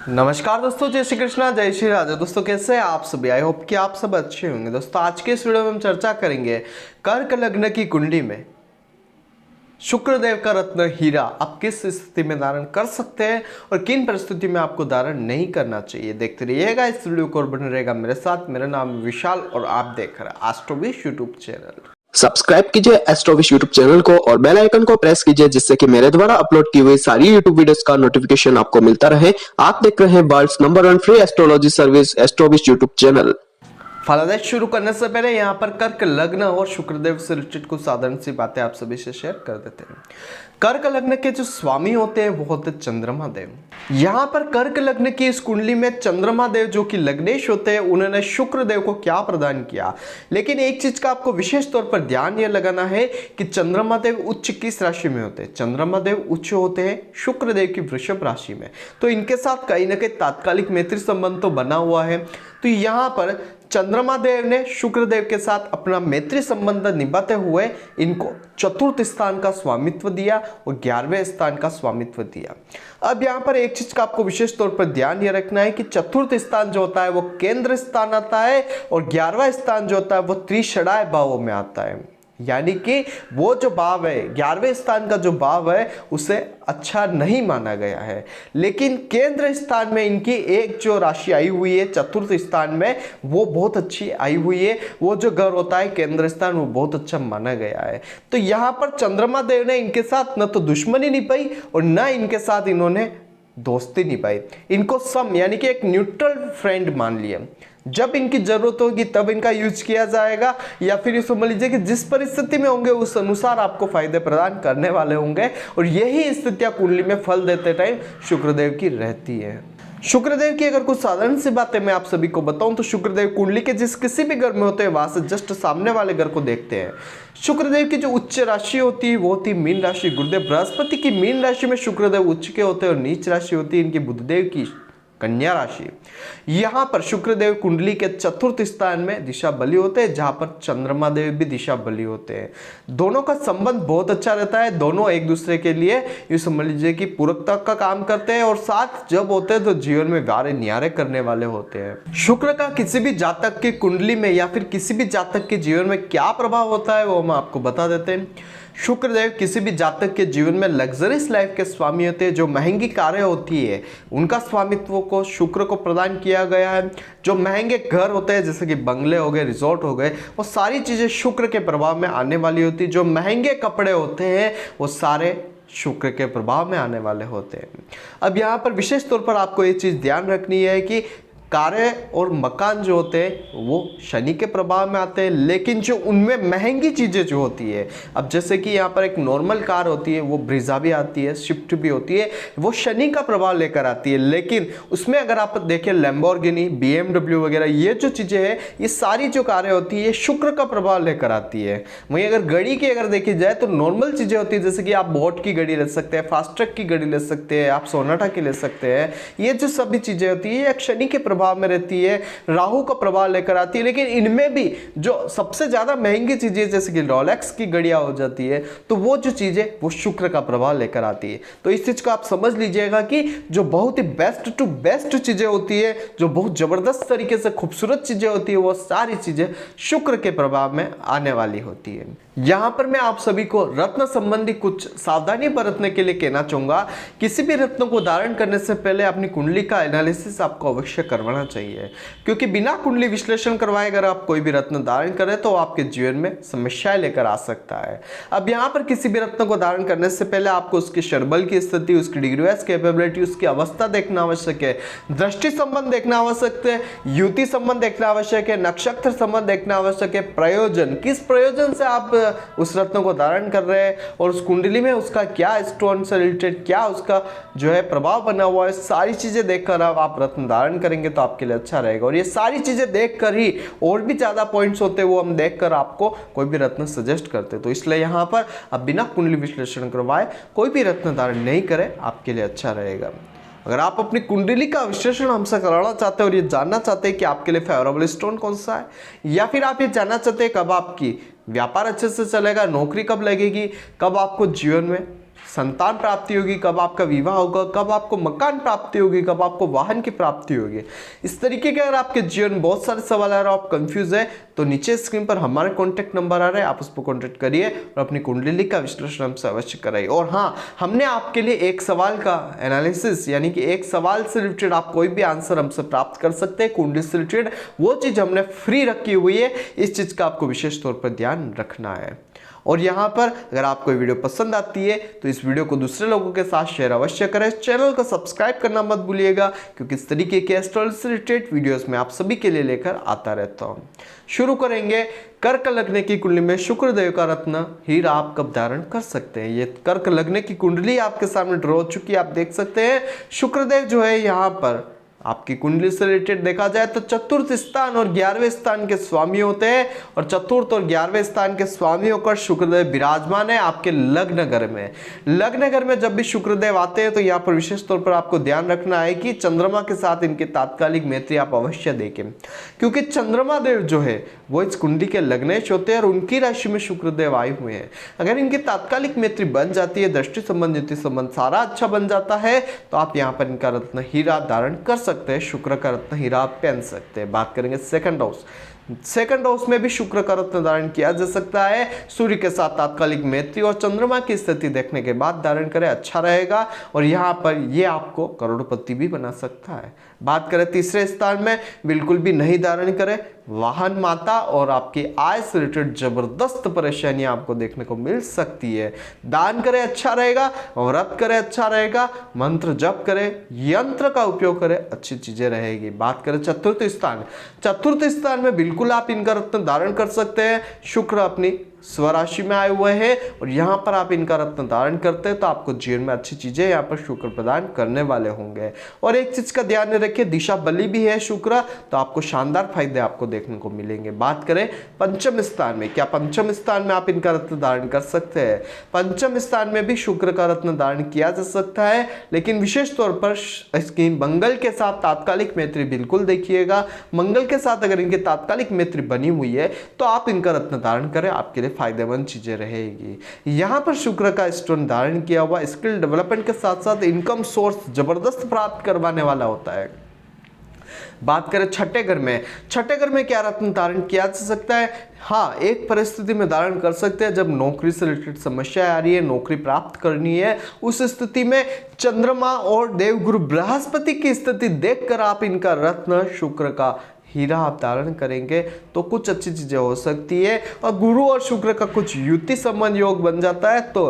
नमस्कार दोस्तों, जय श्री कृष्णा, जय श्री राधे। दोस्तों कैसे हैं आप सभी? आई होप कि आप सब अच्छे होंगे। दोस्तों आज के इस वीडियो में हम चर्चा करेंगे कर्क लग्न की कुंडली में शुक्रदेव का रत्न हीरा आप किस स्थिति में धारण कर सकते हैं और किन परिस्थिति में आपको धारण नहीं करना चाहिए। देखते रहिएगा इस वीडियो को और बने रहेगा मेरे साथ। मेरा नाम है विशाल और आप देख रहे हैं एस्ट्रोविश यूट्यूब चैनल। सब्सक्राइब कीजिए एस्ट्रोविश यूट्यूब चैनल को और बेल आइकन को प्रेस कीजिए जिससे कि मेरे द्वारा अपलोड की हुई सारी यूट्यूब वीडियोस का नोटिफिकेशन आपको मिलता रहे। आप देख रहे हैं world's number 1 free astrology service Astrovish YouTube channel. फलादेश शुरू करने से पहले यहाँ पर कर्क लग्न और शुक्रदेव से रिलेटेड कुछ साधारण सी बातें आप सभी से शेयर कर देते हैं। कर्क लग्न के जो स्वामी होते हैं वो होते चंद्रमा देव। यहाँ पर कर्क लग्न की इस कुंडली में चंद्रमा देव जो कि लग्नेश होते हैं, उन्होंने शुक्र देव को क्या प्रदान किया। लेकिन एक चीज का आपको विशेष तौर पर ध्यान यह लगाना है कि चंद्रमा देव उच्च किस राशि में होते हैं। चंद्रमा देव उच्च होते हैं शुक्र देव की वृषभ राशि में, तो इनके साथ कहीं ना कहीं तात्कालिक मैत्री संबंध तो बना हुआ है। तो यहाँ पर चंद्रमा देव ने शुक्र देव के साथ अपना मैत्री संबंध निभाते हुए इनको चतुर्थ स्थान का स्वामित्व दिया और 11वें स्थान का स्वामित्व दिया। अब यहाँ पर एक चीज का आपको विशेष तौर पर ध्यान ये रखना है कि चतुर्थ स्थान जो होता है वो केंद्र स्थान आता है और 11वां स्थान जो होता है वो त्रिषडाय भावों में आता है। यानी कि वो जो भाव है 11वें स्थान का जो भाव है उसे अच्छा नहीं माना गया है। लेकिन केंद्र स्थान में इनकी एक जो राशि आई हुई है चतुर्थ स्थान में वो बहुत अच्छी आई हुई है। वो जो घर होता है केंद्र स्थान वो बहुत अच्छा माना गया है। तो यहाँ पर चंद्रमा देव ने इनके साथ न तो दुश्मनी निभाई और न इनके साथ इन्होंने दोस्ती निभाई। इनको सम यानी कि एक न्यूट्रल फ्रेंड मान लिया। जब इनकी जरूरत होगी तब इनका यूज किया जाएगा, या फिर ये समझ लीजिए कि जिस परिस्थिति में होंगे उस अनुसार आपको फायदे प्रदान करने वाले होंगे। और यही स्थितियां कुंडली में फल देते टाइम शुक्रदेव की रहती है। शुक्रदेव की अगर कुछ साधारण सी बातें मैं आप सभी को बताऊं तो शुक्रदेव कुंडली के जिस किसी भी घर में होते हैं वहां से जस्ट सामने वाले घर को देखते हैं। शुक्रदेव की जो उच्च राशि होती है वो होती है मीन राशि। गुरुदेव बृहस्पति की मीन राशि में शुक्रदेव उच्च के होते हैं और नीच राशि होती है इनकी बुधदेव की कन्या राशि। यहां पर शुक्रदेव कुंडली के चतुर्थ स्थान में दिशा बली होते हैं, जहां पर चंद्रमा देव भी दिशा बली होते हैं। दोनों का संबंध बहुत अच्छा रहता है। दोनों एक दूसरे के लिए ये समझ लीजिए कि पूरकता का काम करते हैं और साथ जब होते हैं तो जीवन में गारे न्यारे करने वाले होते हैं। शुक्र का किसी भी जातक की कुंडली में या फिर किसी भी जातक के जीवन में क्या प्रभाव होता है वो हम आपको बता देते हैं। शुक्रदेव किसी भी जातक के जीवन में लग्जरियस लाइफ के स्वामी होते हैं। जो महंगी कारें होती है उनका स्वामित्व को शुक्र को प्रदान किया गया है। जो महंगे घर होते हैं जैसे कि बंगले हो गए, रिजॉर्ट हो गए, वो सारी चीजें शुक्र के प्रभाव में आने वाली होती है। जो महंगे कपड़े होते हैं वो सारे शुक्र के प्रभाव में आने वाले होते हैं। अब यहाँ पर विशेष तौर पर आपको ये चीज ध्यान रखनी है कि कारें और मकान जो होते हैं वो शनि के प्रभाव में आते हैं, लेकिन जो उनमें महंगी चीज़ें जो होती है, अब जैसे कि यहाँ पर एक नॉर्मल कार होती है वो ब्रीजा भी आती है, स्विफ्ट भी होती है, वो शनि का प्रभाव लेकर आती है। लेकिन उसमें अगर आप देखें लैम्बोर्गिनी, BMW वगैरह ये जो चीज़ें हैं ये सारी जो कारें होती है ये शुक्र का प्रभाव लेकर आती है। वहीं अगर गाड़ी की अगर देखी जाए तो नॉर्मल चीज़ें होती है जैसे कि आप बोट की गाड़ी ले सकते हैं, फास्ट ट्रैक की गाड़ी ले सकते हैं, आप सोनाटा की ले सकते हैं। ये जो सभी चीज़ें होती है एक शनि के प्रभाव में रहती है, राहु का प्रभाव लेकर आती है। लेकिन इनमें भी जो सबसे ज्यादा महंगी चीजें जैसे कि रोलेक्स की घड़ियां हो जाती है तो वो जो चीजें वो शुक्र का प्रभाव लेकर आती है। तो इस चीज को आप समझ लीजिएगा कि जो बहुत ही बेस्ट टू बेस्ट चीजें होती है, जो बहुत जबरदस्त तरीके से खूबसूरत चीजें होती है, वो सारी चीजें शुक्र के प्रभाव में आने वाली होती है। यहां पर मैं आप सभी को रत्न संबंधी कुछ सावधानी बरतने के लिए कहना चाहूंगा। किसी भी रत्न को धारण करने से पहले अपनी कुंडली का एनालिसिस आपको अवश्य करवाना चाहिए, क्योंकि बिना कुंडली विश्लेषण करवाए अगर आप कोई भी रत्न धारण करें तो आपके जीवन में समस्याएं लेकर आ सकता है। अब यहाँ पर किसी भी रत्न को धारण करने से पहले आपको उसके शर्बल की स्थिति, उसकी डिग्री वाइज कैपेबिलिटी, उसकी अवस्था देखना आवश्यक है, दृष्टि संबंध देखना आवश्यक है, युति संबंध देखना आवश्यक है, नक्षत्र संबंध देखना आवश्यक है, प्रयोजन, किस प्रयोजन से आप उस रत्न को धारण कर रहे हैं और उस कुंडली में उसका क्या स्टोन से रिलेटेड क्या उसका जो है प्रभाव बना हुआ है, सारी चीजें देखकर आप रत्न धारण करेंगे तो आपके लिए अच्छा रहेगा। और ये सारी चीजें देखकर ही और भी ज्यादा पॉइंट्स होते हैं वो हम देखकर आपको कोई भी रत्न सजेस्ट करते हैं। तो इसलिए यहाँ पर आप बिना कुंडली विश्लेषण करवाए कोई भी रत्न धारण नहीं करें, आपके लिए अच्छा रहेगा। अगर आप अपनी कुंडली का विश्लेषण हमसे कराना चाहते हैं और ये जानना चाहते हैं कि आपके लिए फेवरेबल स्टोन कौन सा है, या फिर आप ये जानना चाहते हैं कब आपकी व्यापार अच्छे से चलेगा, नौकरी कब लगेगी, कब आपको जीवन में संतान प्राप्ति होगी, कब आपका विवाह होगा, कब आपको मकान प्राप्ति होगी, कब आपको वाहन की प्राप्ति होगी। इस तरीके के अगर आपके जीवन में बहुत सारे सवाल आ रहे हैं, आप कंफ्यूज है, तो नीचे स्क्रीन पर हमारे कॉन्टैक्ट नंबर आ रहे हैं, आप उस पर कॉन्टैक्ट करिए और अपनी कुंडली का विश्लेषण हमसे अवश्य कराइए। और हाँ, हमने आपके लिए एक सवाल का एनालिसिस, यानी कि एक सवाल से रिलेटेड आप कोई भी आंसर हमसे प्राप्त कर सकते हैं कुंडली से रिलेटेड, वो चीज हमने फ्री रखी हुई है। इस चीज का आपको विशेष तौर पर ध्यान रखना है। और यहाँ पर अगर आपको वीडियो पसंद आती है तो इस वीडियो को दूसरे लोगों के साथ शेयर अवश्य करें। चैनल को सब्सक्राइब करना मत भूलिएगा, क्योंकि इस तरीके के एस्ट्रोलॉजी से रिलेटेड वीडियोस में आप सभी के लिए लेकर आता रहता हूँ। शुरू करेंगे। कर्क लग्न की कुंडली में शुक्रदेव का रत्न हीरा आप कब धारण कर सकते हैं। ये कर्क लग्न की कुंडली आपके सामने ड्रॉ हो चुकी है, आप देख सकते हैं। शुक्रदेव जो है यहाँ पर आपकी कुंडली से रिलेटेड देखा जाए तो चतुर्थ स्थान और 11वें स्थान के स्वामी होते हैं, और चतुर्थ और 11वें स्थान के स्वामी होकर शुक्रदेव विराजमान है आपके लग्न घर में। लग्न घर में जब भी शुक्रदेव आते हैं तो यहाँ पर विशेष तौर पर आपको ध्यान रखना है कि चंद्रमा के साथ इनकी तात्कालिक मैत्री आप अवश्य देखें, क्योंकि चंद्रमा देव जो है वो इस कुंडली के लग्नेश होते हैं और उनकी राशि में शुक्रदेव आए हुए हैं। अगर इनकी तात्कालिक मैत्री बन जाती है, दृष्टि संबंध युति संबंध सारा अच्छा बन जाता है, तो आप यहाँ पर इनका रत्न हीरा धारण कर सकते हैं। शुक्र का रत्न हीरा आप पहन सकते हैं। बात करेंगे सेकंड हाउस। सेकंड हाउस में भी शुक्र का रत्न धारण किया जा सकता है। सूर्य के साथ तात्कालिक मैत्री और चंद्रमा की स्थिति देखने के बाद धारण करें, अच्छा रहेगा। और यहाँ पर ये आपको करोड़पति भी बना सकता है। बात करें तीसरे स्थान में, बिल्कुल भी नहीं धारण करें। वाहन माता और आपकी आय से रिलेटेड जबरदस्त परेशानियां आपको देखने को मिल सकती है। दान करें, अच्छा रहेगा। व्रत करें, अच्छा रहेगा। मंत्र जप करें, यंत्र का उपयोग करें, अच्छी चीजें रहेगी। बात करें चतुर्थ स्थान। चतुर्थ स्थान में बिल्कुल आप इनका रत्न धारण कर सकते हैं। शुक्र अपनी स्वराशि में आए हुए हैं और यहाँ पर आप इनका रत्न धारण करते हैं तो आपको जीवन में अच्छी चीजें यहाँ पर शुक्र प्रदान करने वाले होंगे। और एक चीज का ध्यान रखिए, दिशा बली भी है शुक्र, तो आपको शानदार फायदे आपको देखने को मिलेंगे। बात करें पंचम स्थान में, क्या पंचम स्थान में आप इनका रत्न धारण कर सकते हैं। पंचम स्थान में भी शुक्र का रत्न धारण किया जा सकता है, लेकिन विशेष तौर पर इसकी मंगल के साथ तात्कालिक मैत्री बिल्कुल देखिएगा। मंगल के साथ अगर इनकी तात्कालिक मैत्री बनी हुई है तो आप इनका रत्न धारण करें, आपके लिए फायदेमंद चीजें रहेगी। यहां पर शुक्र का स्टोन धारण किया हुआ स्किल डेवलपमेंट के साथ साथ इनकम सोर्स जबरदस्त प्राप्त करवाने वाला होता है। बात करें छठे घर में, छठे घर में क्या रत्न धारण किया जा सकता है। हाँ, एक परिस्थिति में धारण कर सकते हैं जब नौकरी से रिलेटेड समस्या आ रही है, नौकरी प्राप्त करनी है, उस स्थिति में चंद्रमा और देवगुरु बृहस्पति की स्थिति देखकर आप इनका रत्न शुक्र का हीरा आप धारण करेंगे तो कुछ अच्छी चीजें हो सकती है। और गुरु और शुक्र का कुछ युति संबंध योग बन जाता है तो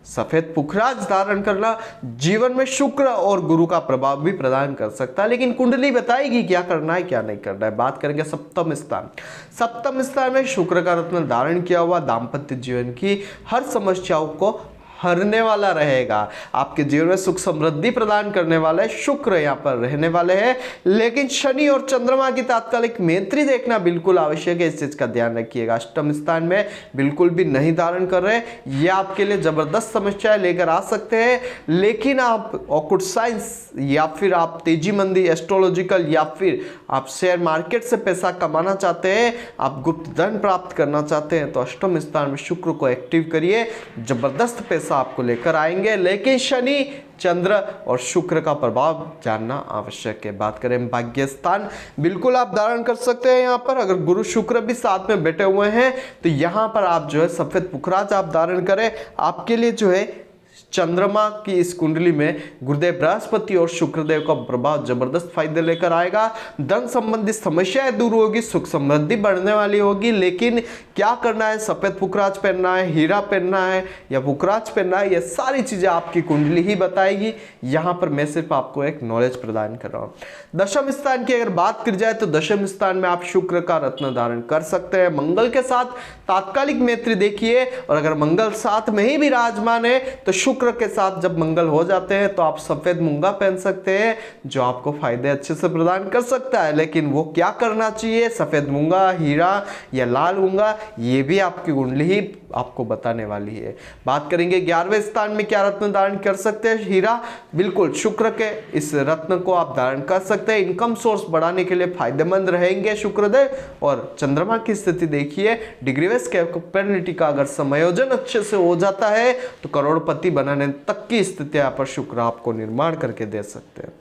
सफेद पुखराज धारण करना जीवन में शुक्र और गुरु का प्रभाव भी प्रदान कर सकता है, लेकिन कुंडली बताएगी क्या करना है क्या नहीं करना है। बात करेंगे सप्तम स्थान। सप्तम स्थान में शुक्र का रत्न धारण किया हुआ दाम्पत्य जीवन की हर समस्याओं को हरने वाला रहेगा। आपके जीवन में सुख समृद्धि प्रदान करने वाले शुक्र यहाँ पर रहने वाले हैं, लेकिन शनि और चंद्रमा की तात्कालिक मैत्री देखना बिल्कुल आवश्यक है, इस चीज का ध्यान रखिएगा। अष्टम स्थान में बिल्कुल भी नहीं धारण कर रहे, ये आपके लिए जबरदस्त समस्याएं लेकर आ सकते हैं, लेकिन आप ऑकल्ट साइंस या फिर आप तेजी मंदी एस्ट्रोलॉजिकल या फिर आप शेयर मार्केट से पैसा कमाना चाहते हैं, आप गुप्त धन प्राप्त करना चाहते हैं तो अष्टम स्थान में शुक्र को एक्टिव करिए, जबरदस्त पैसा आपको लेकर आएंगे। लेकिन शनि चंद्र और शुक्र का प्रभाव जानना आवश्यक है। बात करें भाग्य स्थान, बिल्कुल आप धारण कर सकते हैं। यहाँ पर अगर गुरु शुक्र भी साथ में बैठे हुए हैं तो यहाँ पर आप जो है सफेद पुखराज आप धारण करें, आपके लिए जो है चंद्रमा की इस कुंडली में गुरुदेव बृहस्पति और शुक्रदेव का प्रभाव जबरदस्त फायदे लेकर आएगा। धन संबंधी समस्याएं दूर होगी, सुख समृद्धि बढ़ने वाली होगी, लेकिन क्या करना है, सफेद पुखराज पहनना है, हीरा पहनना है या पुखराज पहनना है, ये सारी चीजें आपकी कुंडली ही बताएगी। यहाँ पर मैं सिर्फ आपको एक नॉलेज प्रदान कर रहा हूँ। दशम स्थान की अगर बात की जाए तो दशम स्थान में आप शुक्र का रत्न धारण कर सकते हैं। मंगल के साथ तात्कालिक मैत्री देखिए, और अगर मंगल साथ में ही विराजमान है तो शुक्र के साथ जब मंगल हो जाते हैं तो आप सफेद मूंगा पहन सकते हैं, जो आपको फायदे अच्छे से प्रदान कर सकता है। लेकिन वो क्या करना चाहिए, सफेद मूंगा, हीरा या लाल मूंगा, ये भी आपकी कुंडली ही आपको बताने वाली है। बात करेंगे 11वें स्थान में क्या रत्न धारण कर सकते हैं। हीरा, बिल्कुल शुक्र के इस रत्न को आप धारण कर सकते हैं, इनकम सोर्स बढ़ाने के लिए फायदेमंद रहेंगे शुक्रदेव। और चंद्रमा की स्थिति देखिए, डिग्री वेस कैपेबिलिटी का अगर समायोजन अच्छे से हो जाता है तो करोड़पति बना बनाने तक की स्थिति यहाँ पर शुक्र आपको निर्माण करके दे सकते हैं।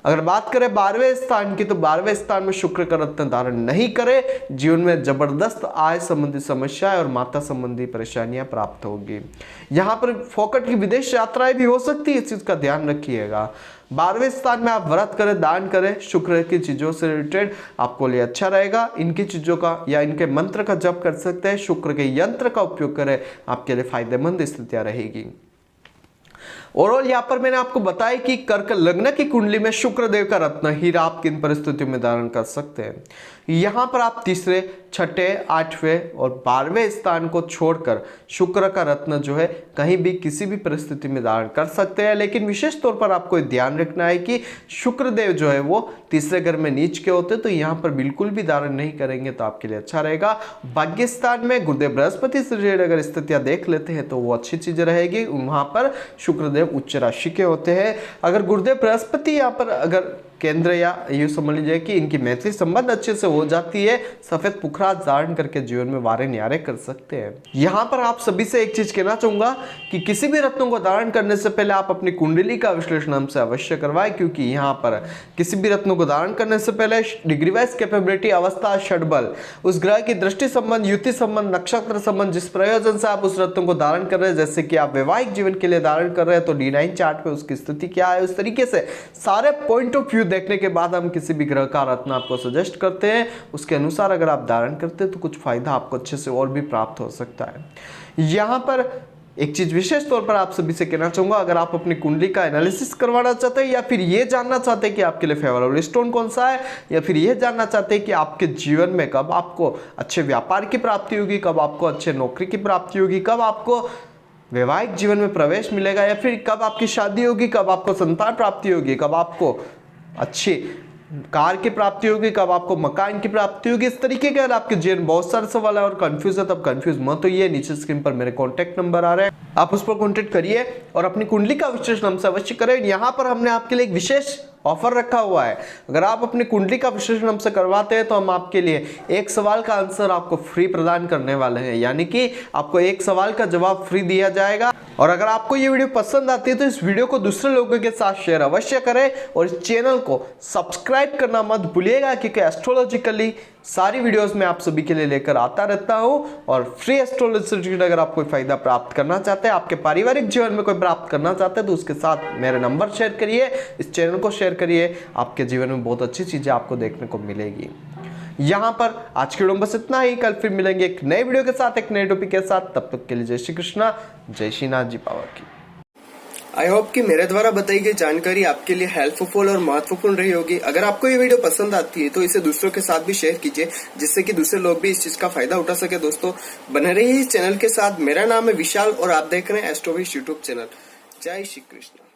अगर बात करें 12वें स्थान की, तो 12वें स्थान में शुक्र का रत्न धारण नहीं करे, जीवन में जबरदस्त आय संबंधी समस्याएं और माता संबंधी परेशानियां प्राप्त होगी। यहाँ पर फोकट की विदेश यात्राएं भी हो सकती है, इस चीज का ध्यान रखिएगा। 12वें स्थान में आप व्रत करें, दान करें, शुक्र की चीजों से रिलेटेड आपको लिए अच्छा रहेगा। इनकी चीजों का या इनके मंत्र का जप कर सकते हैं, शुक्र के यंत्र का उपयोग करें, आपके लिए फायदेमंद स्थितियां रहेगी। ओवरऑल यहाँ पर मैंने आपको बताया कि कर्क लग्न की कुंडली में शुक्र देव का रत्न हीरा आप किन परिस्थितियों में धारण कर सकते हैं। यहाँ पर आप तीसरे, छठे, 8वें और 12वें स्थान को छोड़कर शुक्र का रत्न जो है कहीं भी किसी भी परिस्थिति में धारण कर सकते हैं। लेकिन विशेष तौर पर आपको ध्यान रखना है कि शुक्र देव जो है वो तीसरे घर में नीच के होते, तो यहाँ पर बिल्कुल भी धारण नहीं करेंगे तो आपके लिए अच्छा रहेगा। भाग्य स्थान में गुरुदेव बृहस्पति से रिलेटेड अगर स्थितियां देख लेते हैं तो वो अच्छी चीज रहेगी। वहां पर शुक्रदेव उच्च राशि के होते हैं। अगर गुरुदेव बृहस्पति यहाँ पर अगर केंद्र या यूं समझ लीजिए कि इनकी मैत्री संबंध अच्छे से हो जाती है, सफेद पुखराज धारण करके जीवन में वारे न्यारे कर सकते हैं। यहाँ पर आप सभी से एक चीज कहना चाहूंगा कि किसी भी रत्नों को धारण करने से पहले आप अपनी कुंडली का विश्लेषण हमसे अवश्य करवाएं, क्योंकि यहाँ पर किसी भी रत्नों को धारण करने से पहले डिग्री वाइज कैपेबिलिटी, अवस्था, षडबल, उस ग्रह की दृष्टि संबंध, युति संबंध, नक्षत्र संबंध, जिस प्रयोजन से आप उस रत्न को धारण कर रहे हैं, जैसे कि आप वैवाहिक जीवन के लिए धारण कर रहे हैं तो D9 चार्ट पे उसकी स्थिति क्या है, उस तरीके से सारे पॉइंट ऑफ व्यू देखने के बाद हम किसी भी ग्रह का रत्न आपको सजेस्ट करते हैं। उसके अनुसार अगर आप धारण करते हैं तो कुछ फायदा आपको अच्छे से और भी प्राप्त हो सकता है। यहाँ पर एक चीज विशेष तौर पर आप सभी से कहना चाहूंगा, अगर आप अपनी कुंडली का एनालिसिस करवाना चाहते हैं या फिर ये जानना चाहते हैं कि आपके लिए फेवरेबल स्टोन कौन सा है, या फिर ये जानना चाहते हैं कि आपके जीवन में कब आपको अच्छे व्यापार की प्राप्ति होगी, कब आपको अच्छे नौकरी की प्राप्ति होगी, कब आपको वैवाहिक जीवन में प्रवेश मिलेगा, या फिर कब आपकी शादी होगी, कब आपको संतान प्राप्ति होगी, कब आपको अच्छी कार की प्राप्ति होगी, कब आपको मकान की प्राप्ति होगी, इस तरीके के अगर आपके जीवन बहुत सारे सवाल है और कंफ्यूज है तब कंफ्यूज मत होइए। नीचे स्क्रीन पर मेरे कॉन्टैक्ट नंबर आ रहे हैं, आप उस पर कॉन्टैक्ट करिए और अपनी कुंडली का विश्लेषण हमसे अवश्य करें। यहाँ पर हमने आपके लिए एक विशेष ऑफर रखा हुआ है। अगर आप अपनी कुंडली का विश्लेषण हमसे करवाते हैं तो हम आपके लिए एक सवाल का आंसर आपको फ्री प्रदान करने वाले हैं, यानी कि आपको एक सवाल का जवाब फ्री दिया जाएगा। और अगर आपको ये वीडियो पसंद आती है तो इस वीडियो को दूसरे लोगों के साथ शेयर अवश्य करें और इस चैनल को सब्सक्राइब करना मत भूलिएगा, क्योंकि एस्ट्रोलॉजिकली सारी वीडियोस मैं आप सभी के लिए लेकर आता रहता हूं। और फ्री एस्ट्रोलॉजी से अगर आप कोई फायदा प्राप्त करना चाहते हैं, आपके पारिवारिक जीवन में कोई प्राप्त करना चाहते हैं, तो उसके साथ मेरा नंबर शेयर करिए, इस चैनल को शेयर करिए, आपके जीवन में बहुत अच्छी चीजें आपको देखने को मिलेगी। यहाँ पर आज की वीडियो में बस इतना ही। कल फिर मिलेंगे एक नए वीडियो के साथ, एक नए टॉपिक के साथ। तब तक के लिए जय श्री कृष्णा, जय श्रीनाथ जी पावर की। आई होप कि मेरे द्वारा बताई गई जानकारी आपके लिए हेल्पफुल और महत्वपूर्ण रही होगी। अगर आपको ये वीडियो पसंद आती है तो इसे दूसरों के साथ भी शेयर कीजिए, जिससे कि दूसरे लोग भी इस चीज का फायदा उठा सके। दोस्तों बने रहिए इस चैनल के साथ। मेरा नाम है विशाल और आप देख रहे हैं एस्ट्रोविश यूट्यूब चैनल। जय श्री कृष्ण।